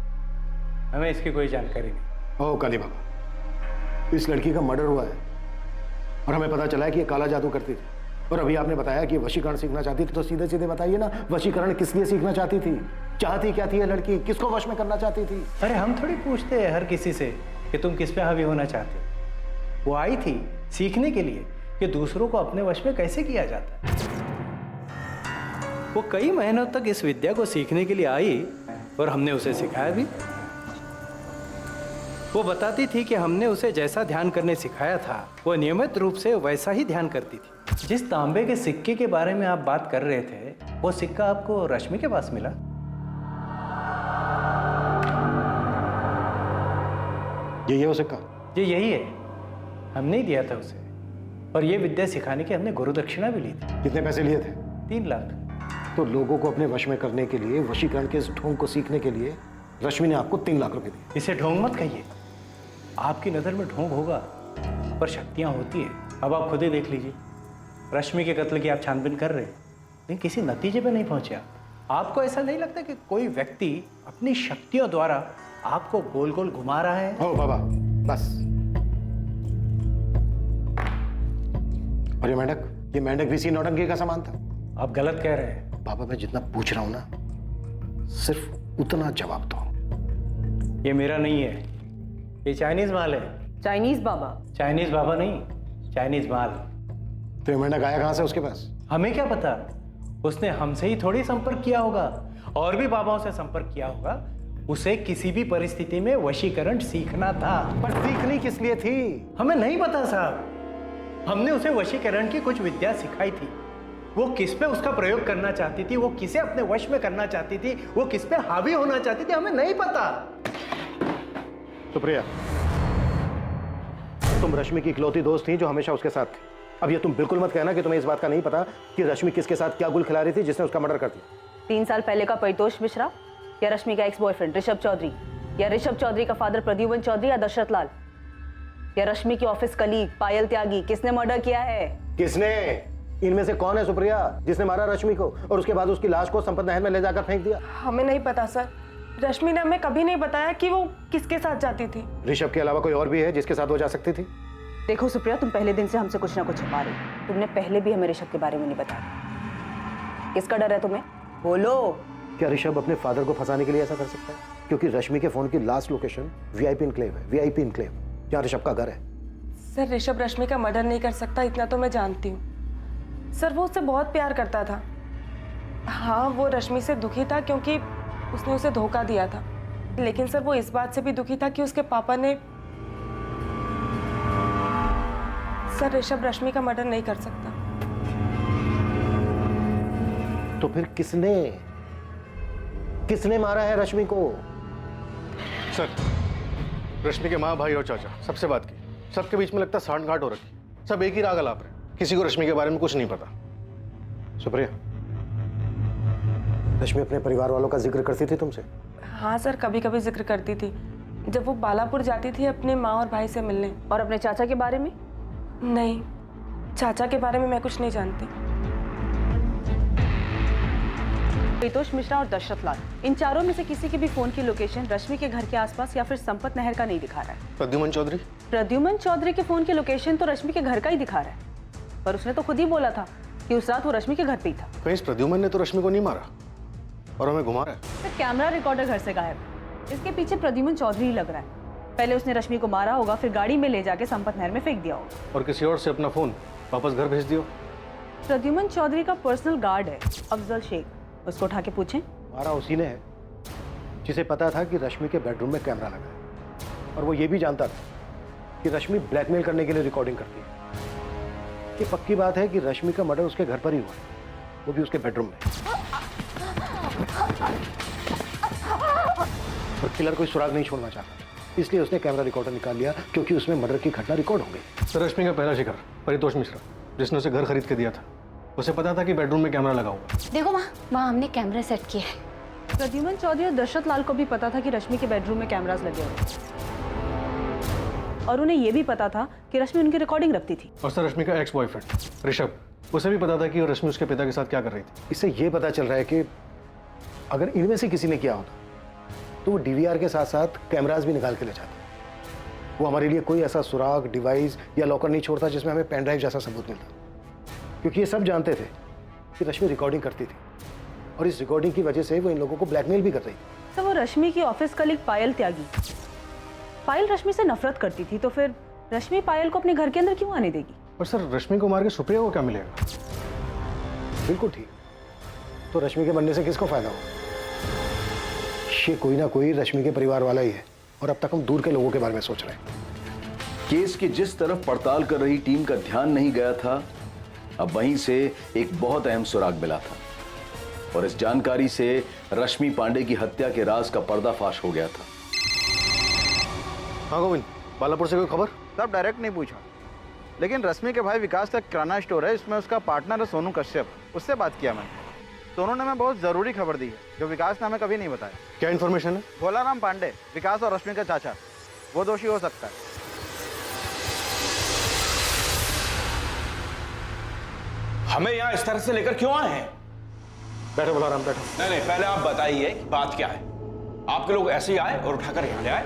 हमें इसकी कोई जानकारी नहीं। ओह काली बाबा, इस लड़की का मर्डर हुआ है और हमें पता चला है कि ये काला जादू करती थी, और अभी आपने बताया कि वशीकरण सीखना चाहती थी, तो सीधे सीधे बताइए ना, वशीकरण किस लिए सीखना चाहती थी? चाहती क्या थी ये लड़की? किसको वश में करना चाहती थी? अरे हम थोड़ी पूछते हैं हर किसी से कि तुम किस पे हावी होना चाहते हो। वो आई थी सीखने के लिए कि दूसरों को अपने वश में कैसे किया जाता है। वो कई महीनों तक इस विद्या को सीखने के लिए आई और हमने उसे सिखाया भी। वो बताती थी कि हमने उसे जैसा ध्यान करने सिखाया था, वो नियमित रूप से वैसा ही ध्यान करती थी। जिस तांबे के सिक्के के बारे में आप बात कर रहे थे, वो सिक्का आपको रश्मि के पास मिला? ये वो सिक्का? ये यही है। हमने ही दिया था उसे, और ये विद्या सिखाने की हमने गुरु दक्षिणा भी ली थी। कितने पैसे लिए थे? 3 लाख। तो लोगों को अपने वश में करने के लिए, वशीकरण के इस ढोंग को सीखने के लिए रश्मि ने आपको 3 लाख रुपए दिए। इसे ढोंग मत कहिए। आपकी नज़र में ढोंग होगा, पर शक्तियां होती है। अब आप खुद ही देख लीजिए, रश्मि के कत्ल की आप छानबीन कर रहे हैं, लेकिन किसी नतीजे पे नहीं पहुंचे आप। आपको ऐसा नहीं लगता कि कोई व्यक्ति अपनी शक्तियों द्वारा आपको गोल गोल घुमा रहा है? ओ बाबा बस। और ये मेंढक भी इसी नौटंकी का सामान था? आप गलत कह रहे हैं। बाबा मैं जितना पूछ रहा हूं ना, सिर्फ उतना जवाब दो। ये मेरा नहीं है, ये चाइनीज माल है। चाइनीज बाबा? चाइनीज बाबा नहीं, चाइनीज माल। तो ये मेंढक आया कहां से उसके पास? हमें क्या पता, उसने हमसे ही थोड़ी संपर्क किया होगा, और भी बाबाओं से संपर्क किया होगा। उसे किसी भी परिस्थिति में वशीकरण सीखना था। पर सीखनी किस लिए थी? हमें नहीं पता साहब। हमने उसे वशीकरण की कुछ विद्या सिखाई थी। वो किस पे उसका प्रयोग करना चाहती थी, वो किसे अपने वश में करना चाहती थी, वो किस पे हावी होना चाहती थी, हमें नहीं पता। सुप्रिया, तुम रश्मि की इकलौती दोस्त थी जो हमेशा उसके साथ थी। अब ये तुम बिल्कुल मत कहना कि तुम्हें इस बात का नहीं पता कि रश्मि किसके साथ क्या गुल खिला रही थी जिसने उसका मर्डर कर दिया। 3 साल पहले का परितोष मिश्रा, या रश्मि का एक्स बॉयफ्रेंड ऋषभ चौधरी, या ऋषभ चौधरी का फादर प्रद्युमन चौधरी या दशरथ लाल, या रश्मि की ऑफिस कलीग पायल त्यागी, किसने मर्डर किया है? किसने? इनमें से कौन है सुप्रिया जिसने मारा रश्मि को और उसके बाद उसकी लाश को संपत नहर में ले जाकर फेंक दिया? हमें नहीं पता सर। रश्मि ने हमें कभी नहीं बताया कि वो किसके साथ जाती थी। ऋषभ के अलावा कोई और भी है जिसके साथ वो जा सकती थी? देखो सुप्रिया, तुम पहले दिन से हमसे कुछ ना कुछ छुपा रही। तुमने पहले भी हमें ऋषभ के बारे में नहीं बताया। किसका डर है तुम्हें? बोलो। क्या ऋषभ अपने फादर को फंसाने के लिए ऐसा कर सकता है? क्योंकि रश्मि के फोन की लास्ट लोकेशन वीआईपी इनक्लेव है, वीआईपी इनक्लेव, जहाँ ऋषभ का घर है। सर ऋषभ रश्मि का मर्डर नहीं कर सकता, इतना तो मैं जानती हूँ। सर वो उससे बहुत प्यार करता था। हाँ, वो रश्मि से दुखी था क्योंकि उसने उसे धोखा दिया था, लेकिन सर वो इस बात से भी दुखी था कि उसके पापा ने। सर ऋषभ रश्मि का मर्डर नहीं कर सकता। तो फिर किसने मारा है रश्मि को? सर, रश्मि के माँ, भाई और चाचा सबसे बात की, सबके बीच में लगता सांठ-गांठ हो रखी, सब एक ही राग अलाप रहे, किसी को रश्मि के बारे में कुछ नहीं पता। सुप्रिया, रश्मि अपने परिवार वालों का जिक्र करती थी तुमसे? हाँ सर, कभी कभी जिक्र करती थी, जब वो बालापुर जाती थी अपने माँ और भाई से मिलने। और अपने चाचा के बारे में? नहीं, चाचा के बारे में मैं कुछ नहीं जानती। परितोष मिश्रा और दशरथ लाल, इन चारों में से किसी की भी फोन की लोकेशन रश्मि के घर के आसपास या फिर संपत नहर का नहीं दिखा रहा है। प्रद्युमन चौधरी? प्रद्युमन चौधरी के फोन की लोकेशन तो रश्मि के घर का ही दिखा रहा है, पर उसने तो खुद ही बोला था कि उस रात वो रश्मि के घर पे ही था। कहीं इस प्रद्युमन ने तो रश्मि को नहीं मारा और हमें घुमा रहा है। तो कैमरा रिकॉर्डर घर से गायब है। इसके पीछे प्रद्युमन चौधरी ही लग रहा है। पहले उसने रश्मि को मारा होगा, फिर गाड़ी में ले जाके संपत नहर में फेंक दिया होगा और किसी और से अपना फोन वापस घर भेज दियो। प्रद्युमन चौधरी का पर्सनल गार्ड है अफजल शेख, उसको उठा के पूछें। मारा उसी ने है जिसे पता था कि रश्मि के बेडरूम में कैमरा लगा है, और वो ये भी जानता था कि रश्मि ब्लैकमेल करने के लिए रिकॉर्डिंग करती है। ये पक्की बात है कि रश्मि का मर्डर उसके घर पर ही हुआ, वो भी उसके बेडरूम में। और किलर कोई सुराग नहीं छोड़ना चाहता, इसलिए उसने कैमरा रिकॉर्डर निकाल लिया, क्योंकि उसमें मर्डर की घटना रिकॉर्ड हो गई। सर, रश्मि का पहला शिकार परितोष मिश्रा, जिसने उसे घर खरीद के दिया था, उसे पता था कि बेडरूम में कैमरा लगा हुआ। देखो वहाँ हमने कैमरा सेट किया है। प्रद्युमन चौधरी और दशरथ लाल को भी पता था कि रश्मि के बेडरूम में कैमरास लगे हुए हैं, और उन्हें यह भी पता था कि रश्मि उनकी रिकॉर्डिंग रखती थी। और सर, रश्मि का एक्स बॉयफ्रेंड ऋषभ, उसे भी पता था कि रश्मि उसके पिता के साथ क्या कर रही थी। इससे यह पता चल रहा है कि अगर इनमें से किसी ने किया होता तो वो डीवीआर के साथ साथ कैमरास भी निकाल के ले जाता। वो हमारे लिए कोई ऐसा सुराग, डिवाइस या लॉकर नहीं छोड़ता जिसमें हमें पेन ड्राइव जैसा सबूत मिलता, क्योंकि ये सब जानते थे कि रश्मि रिकॉर्डिंग करती थी, और इस रिकॉर्डिंग की वजह से वो इन लोगों को ब्लैकमेल भी कर रही थी। तो वो रश्मि की ऑफिस कलीग पायल त्यागी, पायल रश्मि से नफरत करती थी, तो फिर रश्मि पायल को अपने घर के अंदर क्यों आने देगी? और सर, रश्मि को मार के सुप्रिया को क्या मिलेगा? बिल्कुल ठीक। तो रश्मि के बनने से किसको फायदा हो? ये कोई ना कोई रश्मि के परिवार वाला ही है, और अब तक हम दूर के लोगों के बारे में सोच रहे हैं। केस की जिस तरफ पड़ताल कर रही टीम का ध्यान नहीं गया था, अब वहीं से एक बहुत अहम सुराग मिला था, और इस जानकारी से रश्मि पांडे की हत्या के राज का पर्दाफाश हो गया था। हाँ गोविंद, बालापुर से कोई खबर? सब डायरेक्ट नहीं पूछा, लेकिन रश्मि के भाई विकास का किराना स्टोर है, इसमें उसका पार्टनर है सोनू कश्यप, उससे बात किया मैंने। सोनू ने हमें बहुत जरूरी खबर दी है, जो विकास ने हमें कभी नहीं बताया। क्या इन्फॉर्मेशन है? भोलाराम पांडे, विकास और रश्मि का चाचा, वो दोषी हो सकता है। हमें यहाँ इस तरह से लेकर क्यों आए हैं? बैठो भोलाराम, बैठो। नहीं, पहले आप बताइए कि बात क्या है। आपके लोग ऐसे ही आए और उठाकर यहाँ ले आए?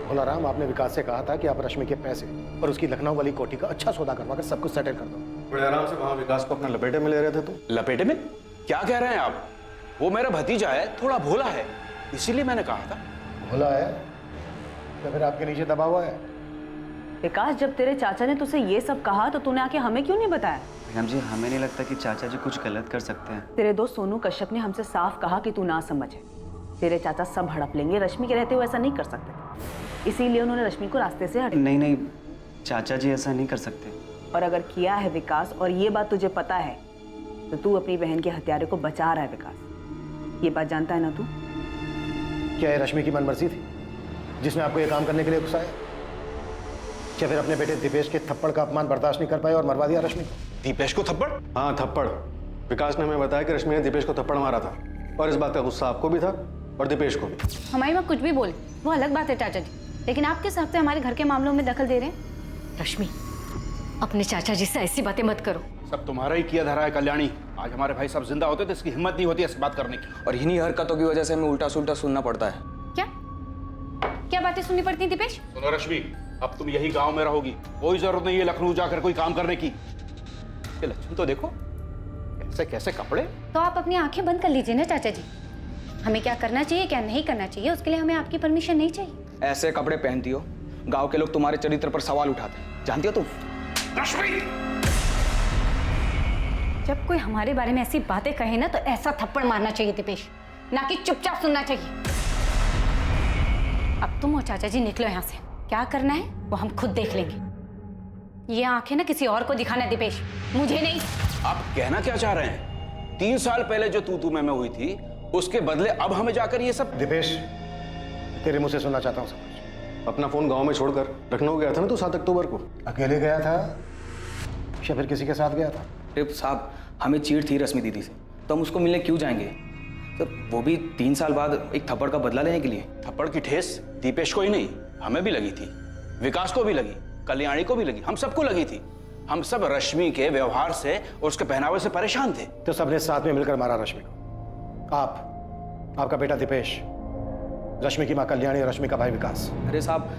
भोलाराम, आपने विकास से कहा था कि आप रश्मि के पैसे और उसकी लखनऊ वाली कोठी का अच्छा सौदा करवा कर सब कुछ सेटल कर दो। बड़े आराम से वहाँ विकास को अपना लपेटे में ले रहे थे तुम। लपेटे में? क्या कह रहे हैं आप? वो मेरा भतीजा है, थोड़ा भोला है, इसीलिए मैंने कहा था। भोला है तो फिर आपके नीचे दबा हुआ है? विकास, जब तेरे चाचा ने तुझसे ये सब कहा तो तूने आके हमें क्यों नहीं बताया? मैम जी, हमें नहीं लगता कि चाचा जी कुछ गलत कर सकते हैं। तेरे दोस्त सोनू कश्यप ने हमसे साफ कहा कि तू ना समझे, तेरे चाचा सब हड़प लेंगे, रश्मि के रहते हुए ऐसा नहीं कर सकते, इसीलिए उन्होंने रश्मि को रास्ते से हटा। नहीं, चाचा जी ऐसा नहीं कर सकते। और अगर किया है विकास, और ये बात तुझे पता है, तो तू अपनी बहन के हत्यारे को बचा रहा है विकास, ये बात जानता है ना तू? क्या ये रश्मि की मनमर्जी थी जिसने आपको ये काम करने के लिए उकसाया? क्या फिर अपने बेटे दीपेश के थप्पड़ का अपमान बर्दाश्त नहीं कर पाए और मरवा दिया रश्मि को? दीपेश को थप्पड़? हाँ, थप्पड़। विकास ने हमें बताया कि रश्मि ने दीपेश को थप्पड़ मारा था, और इस बात का गुस्सा आपको भी था और दीपेश को भी। हमारी माँ कुछ भी बोले वो अलग बात है चाचा जी, लेकिन आप किस हक से हमारे घर के मामलों में दखल दे रहे हैं? रश्मि, अपने चाचा जी से ऐसी बातें मत करो। सब तुम्हारा ही किया धरा है कल्याणी। आज हमारे भाई सब जिंदा होते तो इसकी हिम्मत नहीं होती ऐसी बात करने की, और इन्हीं हरकतों की वजह से हमें उल्टा सुल्टा सुनना पड़ता है। क्या बातें सुननी पड़ती हैं दीपेश? सुनो रश्मि, अब तुम यही गांव में रहोगी, कोई जरूरत नहीं है लखनऊ जाकर कोई काम करने की। ये लक्षण तो देखो, कैसे कैसे कपड़े। तो आप अपनी आंखें बंद कर लीजिए ना चाचा जी, हमें क्या करना चाहिए क्या नहीं करना चाहिए उसके लिए हमें आपकी परमिशन नहीं चाहिए। ऐसे कपड़े पहनती हो, गांव के लोग तुम्हारे चरित्र पर सवाल उठाते हैं, जानती हो तुम? रश्मि, जब कोई हमारे बारे में ऐसी बातें कहे ना, तो ऐसा थप्पड़ मारना चाहिए दीपेश, ना कि चुपचाप सुनना चाहिए। अब तुम और चाचा जी निकलो यहाँ से, क्या करना है वो हम खुद देख लेंगे। ये आंखें ना किसी और को दिखाना दीपेश, मुझे नहीं। आप कहना क्या चाह रहे हैं? 3 साल पहले जो तू मैं हुई थी, उसके बदले अब हमें जाकर ये सब? दीपेश, तेरे मुंह से सुनना चाहता हूँ सब कुछ। अपना फोन गांव में छोड़कर लखनऊ गया था ना तू 7 अक्टूबर को? अकेले गया था या फिर किसी के साथ गया था? साहब, हमें चीड़ थी रश्मि दीदी से, तो हम उसको मिलने क्यों जाएंगे? तो वो भी 3 साल बाद एक थप्पड़ का बदला लेने के लिए। थप्पड़ की ठेस दीपेश को ही नहीं, हमें भी लगी थी, विकास को भी लगी, कल्याणी को भी लगी, हम सबको लगी थी। हम सब रश्मि के व्यवहार से और उसके पहनावे से परेशान थे। तो सबने साथ में मिलकर मारा रश्मि को, आपका बेटा दीपेश, रश्मि की मां कल्याणी और रश्मि का भाई विकास। अरे साहब,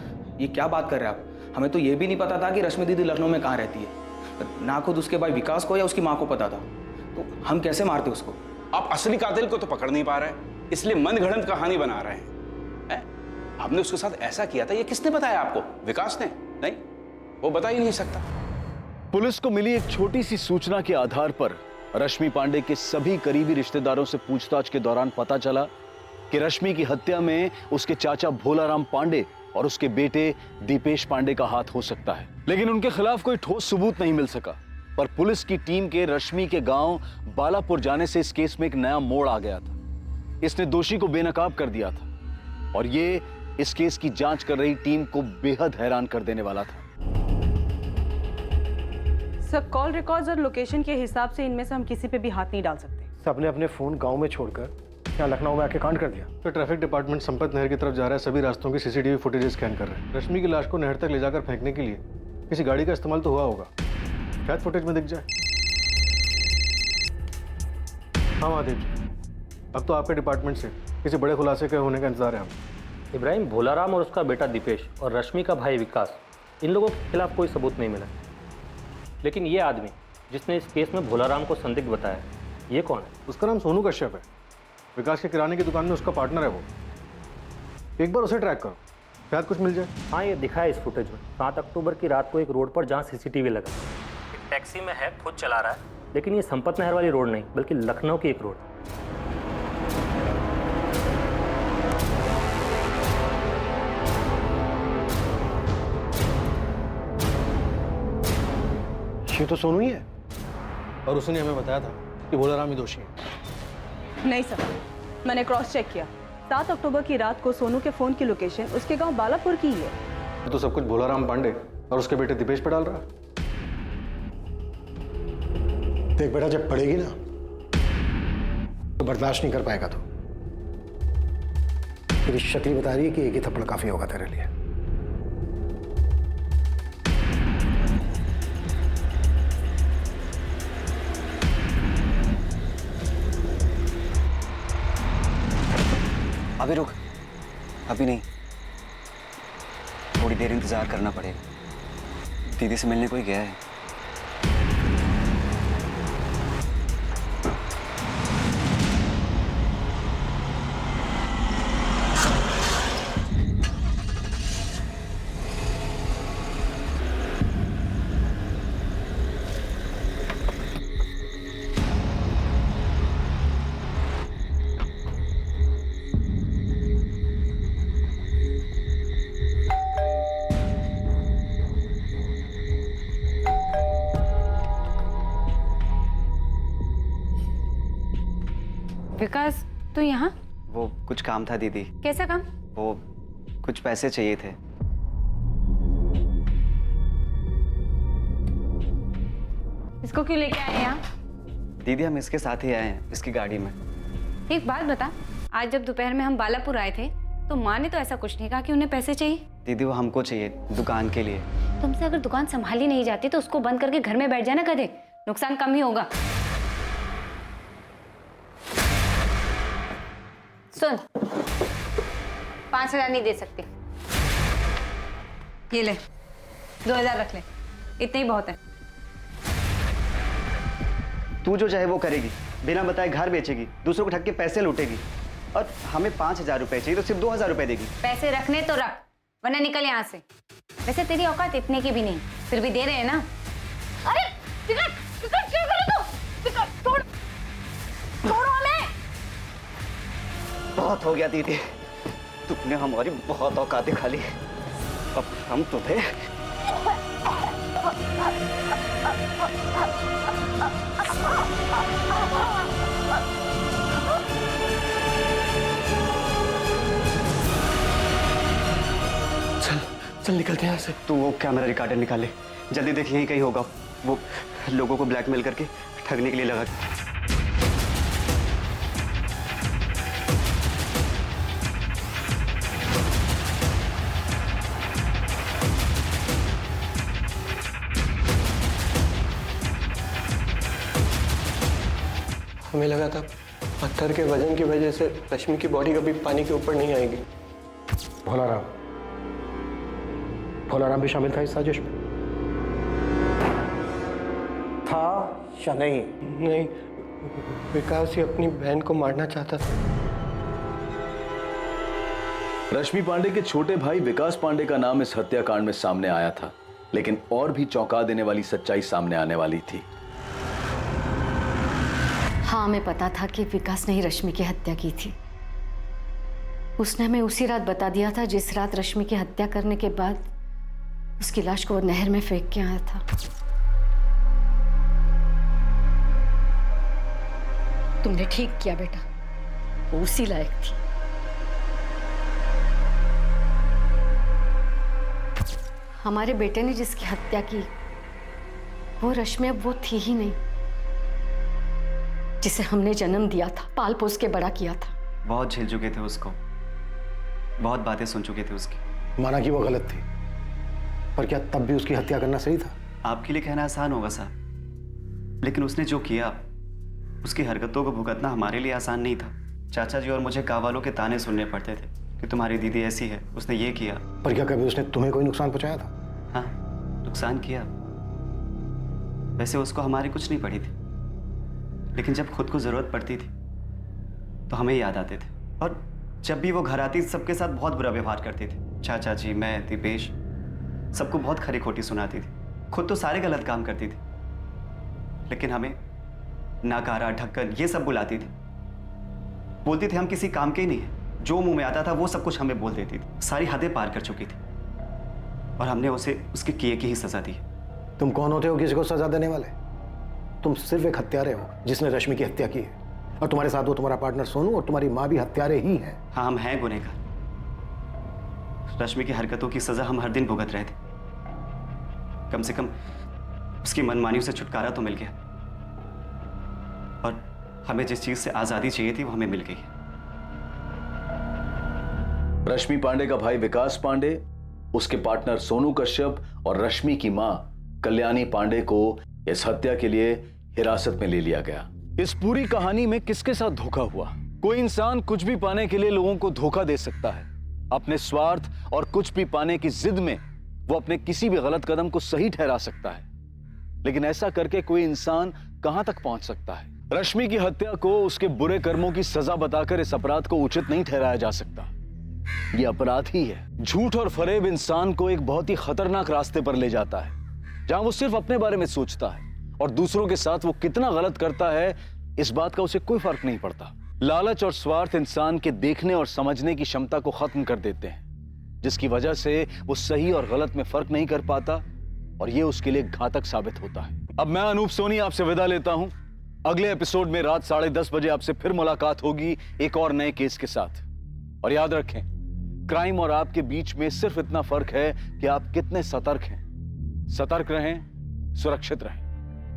ये क्या बात कर रहे हैं आप? हमें तो ये भी नहीं पता था कि रश्मि दीदी लखनऊ में कहाँ रहती है। ना खुद उसके भाई विकास को या उसकी माँ को पता था, तो हम कैसे मारते उसको? आप असली कातिल को तो पकड़ नहीं पा रहे, इसलिए मनगढ़ंत कहानी बना रहे हैं। आपने उसके साथ ऐसा किया था, ये किसने बताया आपको? विकास ने? नहीं, वो बता ही नहीं सकता। पुलिस को मिली एक छोटी सी सूचना के आधार पर रश्मि पांडे के सभी करीबी रिश्तेदारों से पूछताछ के दौरान पता चला कि रश्मि की हत्या में उसके चाचा भोलाराम पांडे और उसके बेटे दीपेश पांडे का हाथ हो सकता है। लेकिन उनके खिलाफ कोई ठोस सबूत नहीं मिल सका। पर पुलिस की टीम के रश्मि के गांव बालापुर जाने से इस केस में एक नया मोड़ आ गया था। इसने दोषी को बेनकाब कर दिया था और ये इस केस की जांच कर रही टीम को बेहद हैरान कर देने वाला था। सर, कॉल रिकॉर्ड्स और लोकेशन के हिसाब से इनमें से हम किसी पे भी हाथ नहीं डाल सकते। सबने अपने फोन गांव में छोड़कर यहाँ लखनऊ में आके कांड कर दिया। तो ट्रैफिक डिपार्टमेंट संपत नहर की तरफ जा रहा है, सभी रास्तों की सीसीटीवी फुटेज स्कैन कर रहे हैं। रश्मि की लाश को नहर तक ले जाकर फेंकने के लिए किसी गाड़ी का इस्तेमाल तो हुआ होगा, शायद फुटेज में दिख जाए। हाँ महादेव जी, अब तो आपके डिपार्टमेंट से किसी बड़े खुलासे के होने का इंतजार है हमें। इब्राहिम, भोलाराम और उसका बेटा दीपेश और रश्मि का भाई विकास, इन लोगों के खिलाफ कोई सबूत नहीं मिला। लेकिन ये आदमी जिसने इस केस में भोलाराम को संदिग्ध बताया, ये कौन है? उसका नाम सोनू कश्यप है। विकास के किराने की दुकान में उसका पार्टनर है वो। एक बार उसे ट्रैक करो, शायद कुछ मिल जाए। हाँ, ये दिखा है इस फुटेज में। 7 अक्टूबर की रात को एक रोड पर जहाँ सीसीटीवी लगा, एक टैक्सी में है, खुद चला रहा है, लेकिन ये संपत नहर वाली रोड नहीं बल्कि लखनऊ की एक रोड। ये तो सोनू ही है। और उसने हमें बताया था कि भोलाराम ही दोषी है। नहीं सर, मैंने क्रॉस चेक किया। 7 अक्टूबर की रात को सोनू के फोन की लोकेशन उसके गांव बालापुर की ही है। तो सब कुछ भोलाराम पांडे और उसके बेटे दीपेश पे डाल रहा है। देख बेटा, जब पड़ेगी ना तो बर्दाश्त नहीं कर पाएगा। तो तेरी शक्ल बता रही है कि एक ही थप्पड़ काफी होगा तेरे लिए। अभी रुक, अभी नहीं, थोड़ी देर इंतजार करना पड़ेगा। दीदी से मिलने कोई गया है। विकास, तू यहाँ? वो कुछ काम था दीदी। कैसा काम? वो कुछ पैसे चाहिए थे। इसको क्यों लेके आए यहाँ? दीदी, हम इसके साथ ही आए हैं, इसकी गाड़ी में। एक बात बता, आज जब दोपहर में हम बालापुर आए थे तो माँ ने तो ऐसा कुछ नहीं कहा कि उन्हें पैसे चाहिए। दीदी, वो हमको चाहिए दुकान के लिए। तुमसे अगर दुकान संभाली नहीं जाती तो उसको बंद करके घर में बैठ जाना, कदे नुकसान कम ही होगा। सुन, 5,000 नहीं दे सकती। ये ले, 2,000 रख ले, इतने ही बहुत है। तू जो चाहे वो करेगी, बिना बताए घर बेचेगी, दूसरों को ठग के पैसे लूटेगी, और हमें 5,000 रुपए चाहिए तो सिर्फ 2,000 रुपए देगी। पैसे रखने तो रख, वरना निकल यहाँ से। वैसे तेरी औकात इतने की भी नहीं, फिर भी दे रहे हैं ना। अरे टिकट, टिकट क्या करे तू? टिकट छोड़, छोड़ो हमें। बहुत हो गया दीदी, तुमने हमारी बहुत औकात दिखा ली। अब हम तुम्हें चल निकलते हैं यहाँ से। तू वो कैमरा रिकॉर्डर निकाल ले, जल्दी देख, यहीं कहीं होगा। वो लोगों को ब्लैकमेल करके ठगने के लिए लगा। हमें लगा था पत्थर के वजन की वजह से रश्मि की बॉडी कभी पानी के ऊपर नहीं आएगी। भोलाराम भी शामिल था इस साजिश में? था या नहीं? नहीं, विकास ही अपनी बहन को मारना चाहता था। रश्मि पांडे के छोटे भाई विकास पांडे का नाम इस हत्याकांड में सामने आया था, लेकिन और भी चौंका देने वाली सच्चाई सामने आने वाली थी। हाँ, हमें पता था कि विकास ने ही रश्मि की हत्या की थी। उसने हमें उसी रात बता दिया था जिस रात रश्मि की हत्या करने के बाद उसकी लाश को वो नहर में फेंक के आया था। तुमने ठीक किया बेटा, वो उसी लायक थी। हमारे बेटे ने जिसकी हत्या की वो रश्मि अब वो थी ही नहीं जिसे हमने जन्म दिया था, पाल पोस के बड़ा किया था। बहुत झेल चुके थे उसको, बहुत बातें सुन चुके थे उसकी। माना कि वो गलत थी, पर क्या तब भी उसकी हत्या करना सही था? आपके लिए कहना आसान होगा साहब, लेकिन उसने जो किया, उसकी हरकतों को भुगतना हमारे लिए आसान नहीं था। चाचा जी और मुझे गाँव वालों के ताने सुनने पड़ते थे कि तुम्हारी दीदी ऐसी है, उसने ये किया। पर क्या कभी उसने तुम्हें कोई नुकसान पहुंचाया था? हाँ, नुकसान किया। वैसे उसको हमारी कुछ नहीं पड़ी थी, लेकिन जब खुद को जरूरत पड़ती थी तो हमें याद आते थे। और जब भी वो घर आती सबके साथ बहुत बुरा व्यवहार करती थी। चाचा जी, मैं, दीपेश, सबको बहुत खरी खोटी सुनाती थी। खुद तो सारे गलत काम करती थी, लेकिन हमें नाकारा, ढक्कन ये सब बुलाती थी। बोलती थी हम किसी काम के ही नहीं है। जो मुंह में आता था वो सब कुछ हमें बोल देती थी। सारी हदें पार कर चुकी थी और हमने उसे उसके किए की ही सजा दी। तुम कौन होते हो किसी को सजा देने वाले? तुम सिर्फ एक हत्यारे हो जिसने रश्मि की हत्या की है, और तुम्हारे साथ वो तुम्हारा पार्टनर सोनू और तुम्हारी माँ भी हत्यारे ही हैं। हाँ, हम हैं गुनहगार। रश्मि की हरकतों की सजा हम हर दिन भुगत रहे थे। कम से कम उसकी मनमानी से छुटकारा तो मिल गया, और हमें जिस चीज से आजादी चाहिए थी वो हमें मिल गई। रश्मि पांडे का भाई विकास पांडे, उसके पार्टनर सोनू कश्यप और रश्मि की मां कल्याणी पांडे को इस हत्या के लिए हिरासत में ले लिया गया। इस पूरी कहानी में किसके साथ धोखा हुआ? कोई इंसान कुछ भी पाने के लिए लोगों को धोखा दे सकता है। अपने स्वार्थ और कुछ भी पाने की जिद में वो अपने किसी भी गलत कदम को सही ठहरा सकता है, लेकिन ऐसा करके कोई इंसान कहां तक पहुंच सकता है? रश्मि की हत्या को उसके बुरे कर्मों की सजा बताकर इस अपराध को उचित नहीं ठहराया जा सकता। यह अपराध ही है। झूठ और फरेब इंसान को एक बहुत ही खतरनाक रास्ते पर ले जाता है, जहां वो सिर्फ अपने बारे में सोचता है और दूसरों के साथ वो कितना गलत करता है इस बात का उसे कोई फर्क नहीं पड़ता। लालच और स्वार्थ इंसान के देखने और समझने की क्षमता को खत्म कर देते हैं, जिसकी वजह से वो सही और गलत में फर्क नहीं कर पाता, और ये उसके लिए घातक साबित होता है। अब मैं अनूप सोनी आपसे विदा लेता हूं। अगले एपिसोड में रात 10:30 बजे आपसे फिर मुलाकात होगी एक और नए केस के साथ। और याद रखें, क्राइम और आपके बीच में सिर्फ इतना फर्क है कि आप कितने सतर्क हैं। सतर्क रहें, सुरक्षित रहें।